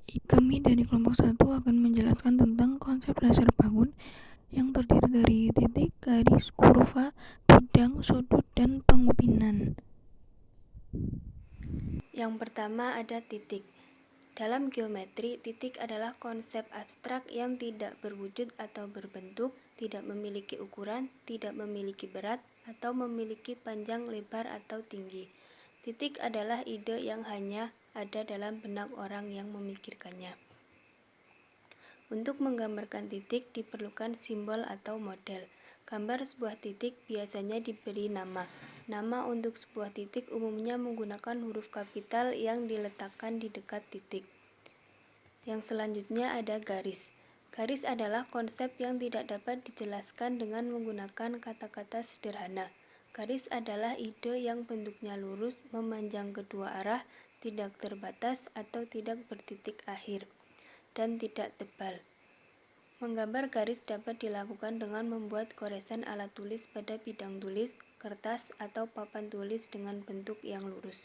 Kami dari kelompok 1 akan menjelaskan tentang konsep dasar bangun yang terdiri dari titik, garis, kurva, bidang, sudut, dan pengubinan. Yang pertama ada titik. Dalam geometri, titik adalah konsep abstrak yang tidak berwujud atau berbentuk, tidak memiliki ukuran, tidak memiliki berat, atau memiliki panjang, lebar, atau tinggi. Titik adalah ide yang hanya ada dalam benak orang yang memikirkannya. Untuk menggambarkan titik diperlukan simbol atau model. Gambar sebuah titik biasanya diberi nama. Nama untuk sebuah titik umumnya menggunakan huruf kapital yang diletakkan di dekat titik. Yang selanjutnya ada garis. Garis adalah konsep yang tidak dapat dijelaskan dengan menggunakan kata-kata sederhana. Garis adalah ide yang bentuknya lurus, memanjang kedua arah, tidak terbatas atau tidak bertitik akhir, dan tidak tebal. Menggambar garis dapat dilakukan dengan membuat goresan alat tulis pada bidang tulis, kertas, atau papan tulis dengan bentuk yang lurus.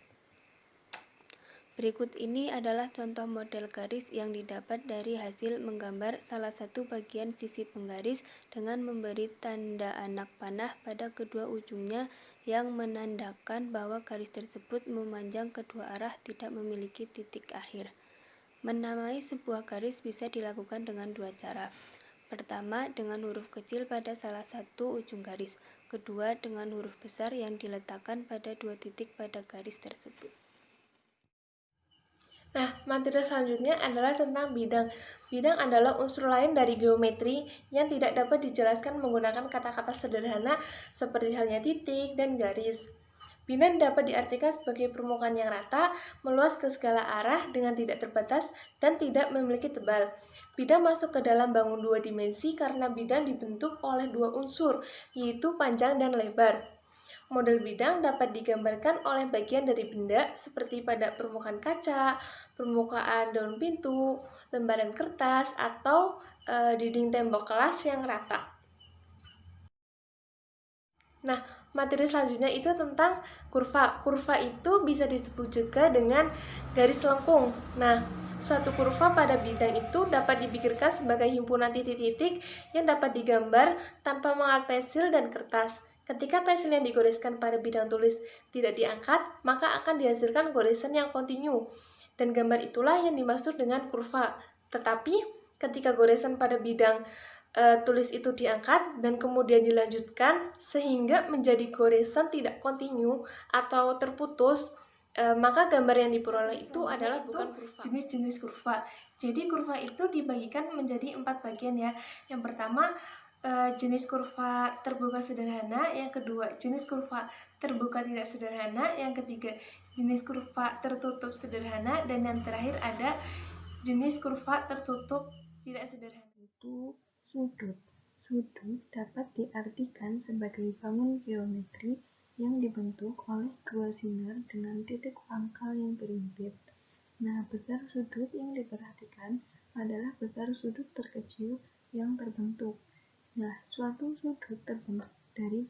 Berikut ini adalah contoh model garis yang didapat dari hasil menggambar salah satu bagian sisi penggaris dengan memberi tanda anak panah pada kedua ujungnya yang menandakan bahwa garis tersebut memanjang kedua arah, tidak memiliki titik akhir. Menamai sebuah garis bisa dilakukan dengan dua cara. Pertama, dengan huruf kecil pada salah satu ujung garis. Kedua, dengan huruf besar yang diletakkan pada dua titik pada garis tersebut. Nah, materi selanjutnya adalah tentang bidang. Bidang adalah unsur lain dari geometri yang tidak dapat dijelaskan menggunakan kata-kata sederhana seperti halnya titik dan garis. Bidang dapat diartikan sebagai permukaan yang rata, meluas ke segala arah dengan tidak terbatas, dan tidak memiliki tebal. Bidang masuk ke dalam bangun dua dimensi karena bidang dibentuk oleh dua unsur, yaitu panjang dan lebar. Model bidang dapat digambarkan oleh bagian dari benda seperti pada permukaan kaca, permukaan daun pintu, lembaran kertas, atau dinding tembok kelas yang rata. Nah, materi selanjutnya itu tentang kurva. Kurva itu bisa disebut juga dengan garis lengkung. Nah, suatu kurva pada bidang itu dapat dipikirkan sebagai himpunan titik-titik yang dapat digambar tanpa mengalat pensil dan kertas. Ketika pensil yang digoreskan pada bidang tulis tidak diangkat, maka akan dihasilkan goresan yang kontinu. Dan gambar itulah yang dimaksud dengan kurva. Tetapi, ketika goresan pada bidang tulis itu diangkat dan kemudian dilanjutkan sehingga menjadi goresan tidak kontinu atau terputus, maka gambar yang diperoleh itu adalah bukan jenis-jenis kurva. Jadi kurva itu dibagikan menjadi 4 bagian ya. Yang pertama jenis kurva terbuka sederhana, yang kedua jenis kurva terbuka tidak sederhana, yang ketiga jenis kurva tertutup sederhana, dan yang terakhir ada jenis kurva tertutup tidak sederhana. Itu sudut. Sudut dapat diartikan sebagai bangun geometri yang dibentuk oleh dua sinar dengan titik pangkal yang berhimpit. Nah, besar sudut yang diperhatikan adalah besar sudut terkecil yang terbentuk. Nah, suatu sudut terbentuk dari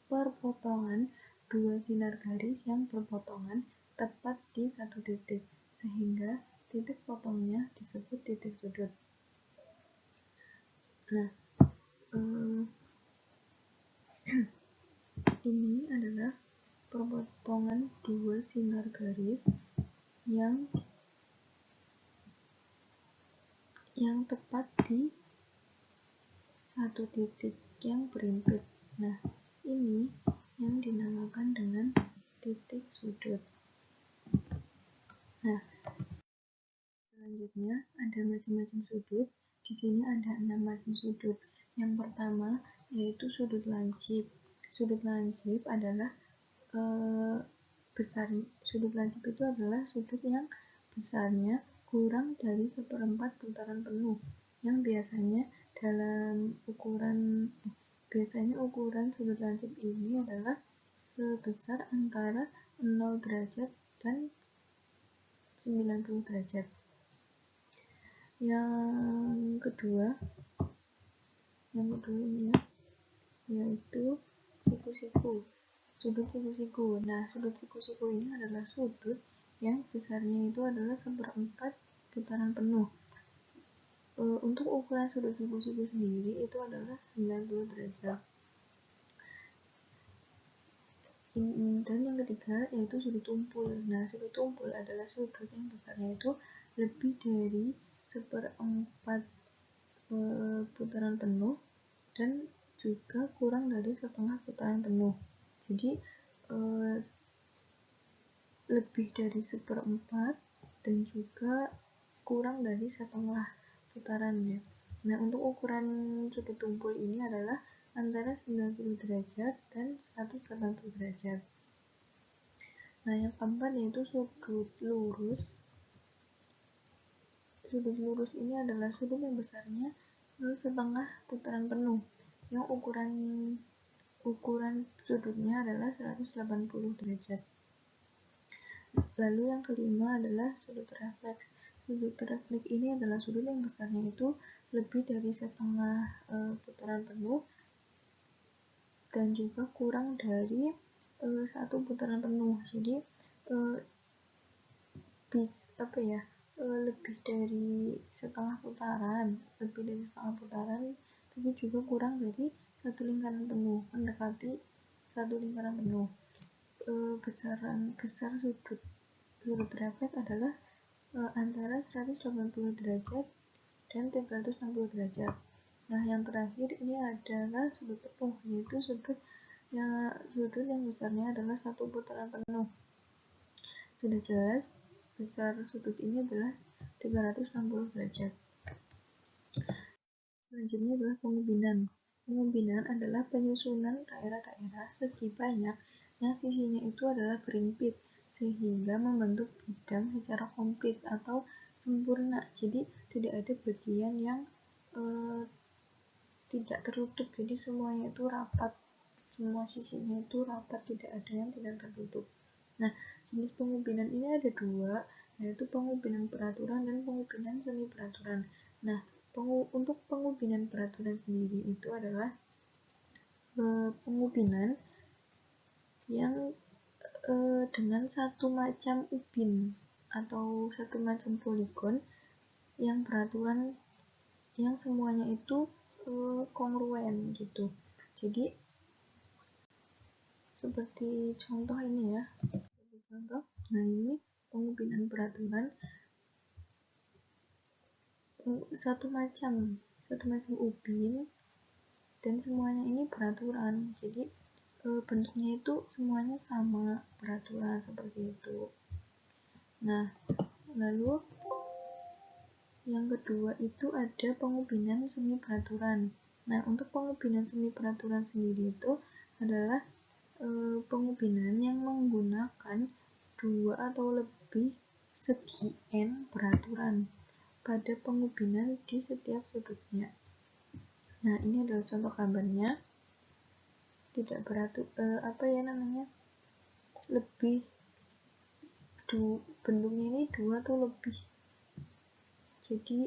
perpotongan dua sinar garis yang berpotongan tepat di satu titik, sehingga titik potongnya disebut titik sudut. Nah, ini adalah perpotongan dua sinar garis yang tepat di satu titik yang berhimpit. Nah, ini yang dinamakan dengan titik sudut. Nah, selanjutnya ada macam-macam sudut. Di sini ada 6 macam sudut. Yang pertama yaitu sudut lancip. Sudut lancip adalah sudut lancip itu adalah sudut yang besarnya kurang dari 1/4 putaran penuh, yang biasanya ukuran sudut lancip ini adalah sebesar antara 0 derajat dan 90 derajat. Yang kedua ini yaitu siku-siku. Sudut siku-siku. Nah, sudut siku-siku ini adalah sudut yang besarnya itu adalah 1/4 putaran penuh. Untuk ukuran sudut siku-siku sendiri itu adalah 90 derajat. Dan yang ketiga yaitu sudut tumpul. Nah, sudut tumpul adalah sudut yang besarnya itu lebih dari 1/4 putaran penuh dan juga kurang dari setengah putaran penuh. Jadi lebih dari 1/4 dan juga kurang dari setengah putaran ya. Nah, untuk ukuran sudut tumpul ini adalah antara 90 derajat dan 180 derajat. Nah, yang keempat yaitu sudut lurus. Sudut lurus ini adalah sudut yang besarnya setengah putaran penuh, yang ukuran sudutnya adalah 180 derajat. Lalu yang kelima adalah sudut refleks. Sudut refleks ini adalah sudut yang besarnya itu lebih dari setengah putaran penuh dan juga kurang dari 1 putaran penuh. Jadi lebih dari setengah putaran, tapi juga kurang dari 1 lingkaran penuh, mendekati 1 lingkaran penuh. Besar sudut refleks adalah antara 180 derajat dan 360 derajat. Nah, yang terakhir ini adalah sudut penuh, yaitu sudut yang besarnya adalah 1 putaran penuh. Sudah jelas, besar sudut ini adalah 360 derajat. Selanjutnya adalah pengubinan. Pengubinan adalah penyusunan daerah-daerah segi banyak yang sisinya itu adalah berimpit sehingga membentuk bidang secara komplit atau sempurna. Jadi tidak ada bagian yang tidak tertutup, jadi semuanya itu rapat, semua sisinya itu rapat, tidak ada yang tidak tertutup. Nah, jenis pengubinan ini ada dua, yaitu pengubinan peraturan dan pengubinan semi peraturan. Nah, untuk pengubinan peraturan sendiri itu adalah pengubinan yang dengan satu macam ubin atau satu macam poligon yang peraturan yang semuanya itu kongruen gitu. Jadi seperti contoh ini ya. Nah, ini pengubinan peraturan satu macam ubin dan semuanya ini peraturan. Jadi bentuknya itu semuanya sama peraturan seperti itu. Nah, lalu yang kedua itu ada pengubinan semi peraturan. Nah, untuk pengubinan semi peraturan sendiri itu adalah pengubinan yang menggunakan 2 atau lebih segi N peraturan pada pengubinan di setiap sudutnya. Nah, ini adalah contoh gambarnya. Tidak lebih bentuknya ini 2 atau lebih. Jadi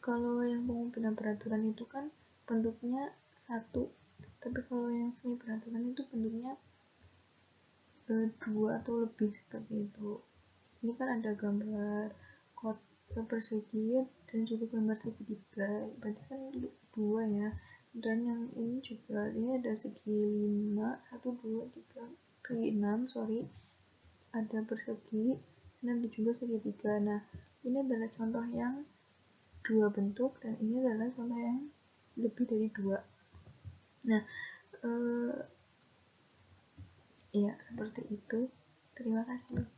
kalau yang pengubinan peraturan itu kan bentuknya 1, tapi kalau yang semi peraturan itu bentuknya 2 atau lebih seperti itu. Ini kan ada gambar persegi dan juga gambar segitiga, berarti kan 2 ya. Dan yang ini juga, ini ada segi 5, 1, 2, 3, segi 6, ada persegi dan ada juga segitiga. Nah, ini adalah contoh yang 2 bentuk dan ini adalah contoh yang lebih dari 2. Nah, ya seperti itu. Terima kasih.